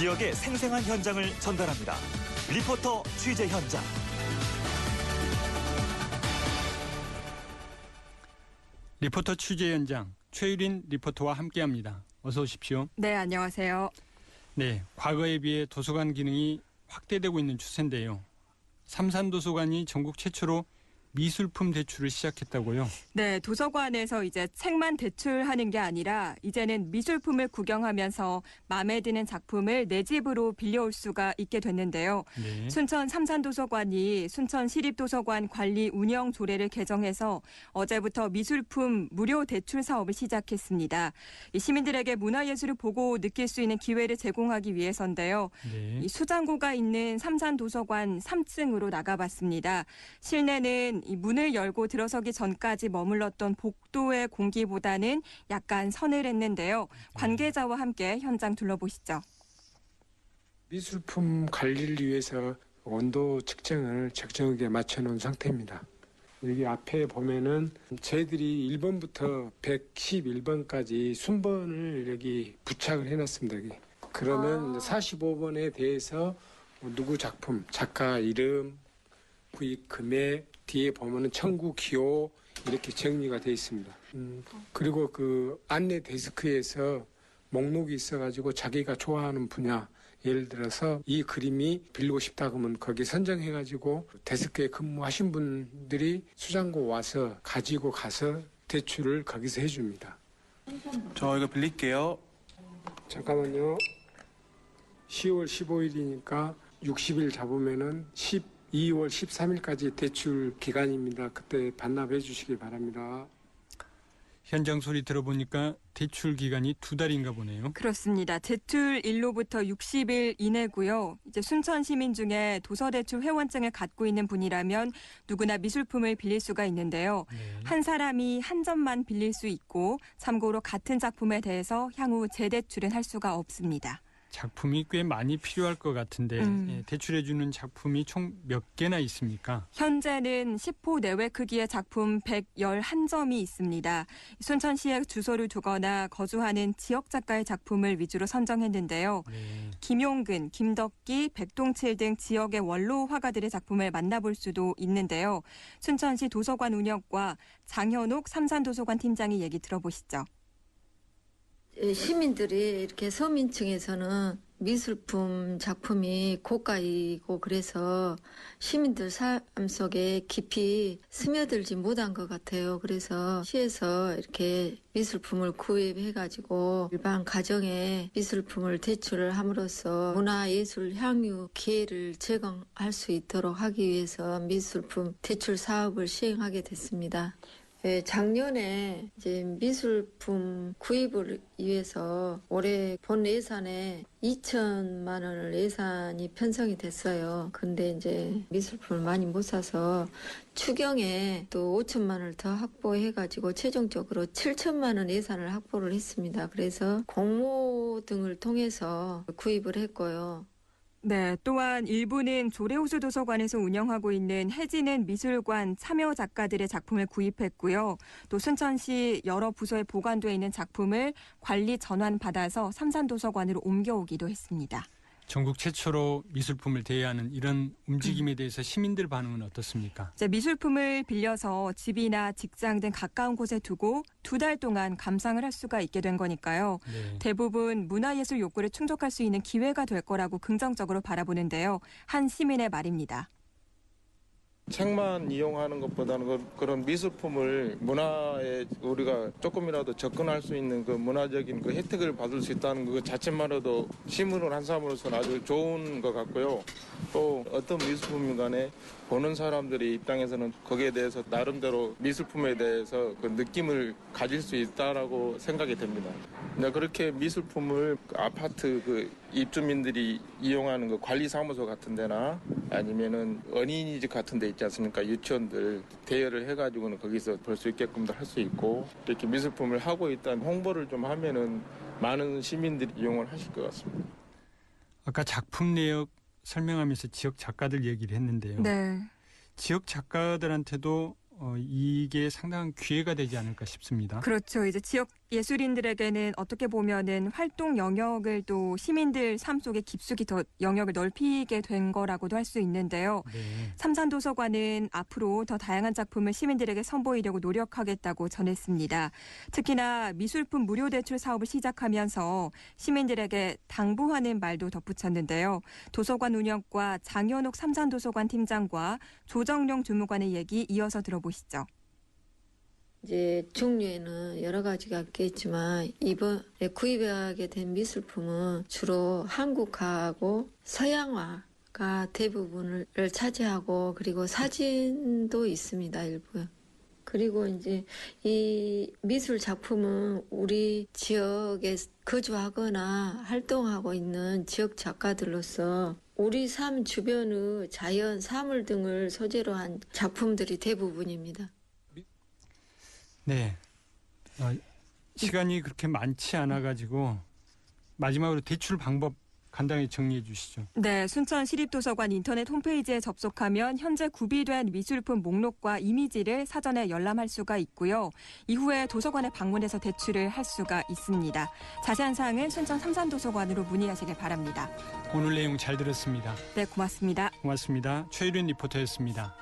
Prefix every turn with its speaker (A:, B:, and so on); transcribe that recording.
A: 지역의 생생한 현장을 전달합니다. 리포터 취재 현장.
B: 리포터 취재 현장 최유린 리포터와 함께합니다. 어서 오십시오.
C: 네, 안녕하세요.
B: 네, 과거에 비해 도서관 기능이 확대되고 있는 추세인데요. 삼산도서관이 전국 최초로 미술품 대출을 시작했다고요?
C: 네, 도서관에서 이제 책만 대출하는 게 아니라 이제는 미술품을 구경하면서 마음에 드는 작품을 내 집으로 빌려올 수가 있게 됐는데요.
B: 네.
C: 순천 삼산도서관이 순천시립도서관 관리 운영 조례를 개정해서 어제부터 미술품 무료 대출 사업을 시작했습니다. 이 시민들에게 문화예술을 보고 느낄 수 있는 기회를 제공하기 위해서인데요.
B: 네.
C: 이 수장고가 있는 삼산도서관 3층으로 나가봤습니다. 실내는 이 문을 열고 들어서기 전까지 머물렀던 복도의 공기보다는 약간 서늘했는데요. 관계자와 함께 현장 둘러보시죠.
D: 미술품 관리를 위해서 온도 측정을 적정하게 맞춰놓은 상태입니다. 여기 앞에 보면은 저희들이 1번부터 111번까지 순번을 여기 부착을 해놨습니다. 여기. 그러면 45번에 대해서 누구 작품, 작가 이름, 구입 금액, 뒤에 보면은 청구 기호 이렇게 정리가 되어 있습니다. 그리고 그 안내 데스크에서 목록이 있어가지고 자기가 좋아하는 분야, 예를 들어서 이 그림이 빌리고 싶다 그러면 거기 선정해가지고 데스크에 근무하신 분들이 수장고 와서 가지고 가서 대출을 거기서 해줍니다.
E: 저 이거 빌릴게요.
D: 잠깐만요. 10월 15일이니까 60일 잡으면은 12월 13일까지 대출 기간입니다. 그때 반납해 주시기 바랍니다.
B: 현장 소리 들어보니까 대출 기간이 2달인가 보네요.
C: 그렇습니다. 대출일로부터 60일 이내고요. 이제 순천 시민 중에 도서대출 회원증을 갖고 있는 분이라면 누구나 미술품을 빌릴 수가 있는데요.
B: 네.
C: 한 사람이 한 점만 빌릴 수 있고 참고로 같은 작품에 대해서 향후 재대출은 할 수가 없습니다. 작품이
B: 꽤 많이 필요할 것 같은데 예, 대출해주는 작품이 총 몇 개나 있습니까?
C: 현재는 10호 내외 크기의 작품 111점이 있습니다. 순천시에 주소를 두거나 거주하는 지역 작가의 작품을 위주로 선정했는데요.
B: 네.
C: 김용근, 김덕기, 백동칠 등 지역의 원로 화가들의 작품을 만나볼 수도 있는데요. 순천시 도서관 운영과 장현옥 삼산도서관 팀장이 얘기 들어보시죠.
F: 시민들이 이렇게 서민층에서는 미술품 작품이 고가이고 그래서 시민들 삶 속에 깊이 스며들지 못한 것 같아요. 그래서 시에서 이렇게 미술품을 구입해가지고 일반 가정에 미술품을 대출을 함으로써 문화예술 향유 기회를 제공할 수 있도록 하기 위해서 미술품 대출 사업을 시행하게 됐습니다. 네, 작년에 이제 미술품 구입을 위해서 올해 본 예산에 2천만 원을 예산이 편성이 됐어요. 근데 이제 미술품을 많이 못 사서 추경에 또 5천만 원을 더 확보해가지고 최종적으로 7천만 원 예산을 확보를 했습니다. 그래서 공모 등을 통해서 구입을 했고요.
C: 네, 또한 일부는 조례호수 도서관에서 운영하고 있는 해지는 미술관 참여 작가들의 작품을 구입했고요. 또 순천시 여러 부서에 보관돼 있는 작품을 관리 전환받아서 삼산도서관으로 옮겨오기도 했습니다.
B: 전국 최초로 미술품을 대여하는 이런 움직임에 대해서 시민들 반응은 어떻습니까?
C: 이제 미술품을 빌려서 집이나 직장 등 가까운 곳에 두고 2달 동안 감상을 할 수가 있게 된 거니까요.
B: 네.
C: 대부분 문화예술 욕구를 충족할 수 있는 기회가 될 거라고 긍정적으로 바라보는데요. 한 시민의 말입니다.
E: 책만 이용하는 것보다는 그런 미술품을 문화에 우리가 조금이라도 접근할 수 있는 그 문화적인 그 혜택을 받을 수 있다는 그 자체만으로도 시민을 한 사람으로서는 아주 좋은 것 같고요. 또 어떤 미술품인 간에 보는 사람들의 입장에서는 거기에 대해서 나름대로 미술품에 대해서 그 느낌을 가질 수 있다라고 생각이 됩니다. 근데 그렇게 미술품을 아파트 그 입주민들이 이용하는 그 관리사무소 같은 데나 아니면은 어린이집 같은 데 있지 않습니까? 유치원들 대여를 해가지고는 거기서 볼 수 있게끔도 할 수 있고 이렇게 미술품을 하고 있다는 홍보를 좀 하면은 많은 시민들이 이용을 하실 것 같습니다.
B: 아까 작품 내역 설명하면서 지역 작가들 얘기를 했는데요.
C: 네.
B: 지역 작가들한테도 이게 상당한 기회가 되지 않을까 싶습니다.
C: 그렇죠. 이제 지역 예술인들에게는 어떻게 보면은 활동 영역을 또 시민들 삶 속에 깊숙이 더 영역을 넓히게 된 거라고도 할 수 있는데요.
B: 네.
C: 삼산도서관은 앞으로 더 다양한 작품을 시민들에게 선보이려고 노력하겠다고 전했습니다. 특히나 미술품 무료 대출 사업을 시작하면서 시민들에게 당부하는 말도 덧붙였는데요. 도서관 운영과 장현옥 삼산도서관 팀장과 조정룡 주무관의 얘기 이어서 들어보시죠.
F: 이제 종류에는 여러 가지가 있겠지만 이번에 구입하게 된 미술품은 주로 한국화하고 서양화가 대부분을 차지하고 그리고 사진도 있습니다, 일부. 그리고 이제 이 미술 작품은 우리 지역에 거주하거나 활동하고 있는 지역 작가들로서 우리 삶 주변의 자연, 사물 등을 소재로 한 작품들이 대부분입니다.
B: 네. 시간이 그렇게 많지 않아가지고 마지막으로 대출 방법 간단히 정리해 주시죠.
C: 네, 순천시립도서관 인터넷 홈페이지에 접속하면 현재 구비된 미술품 목록과 이미지를 사전에 열람할 수가 있고요. 이후에 도서관에 방문해서 대출을 할 수가 있습니다. 자세한 사항은 순천 삼산도서관으로 문의하시길 바랍니다.
B: 오늘 내용 잘 들었습니다.
C: 네, 고맙습니다.
B: 고맙습니다. 최유린 리포터였습니다.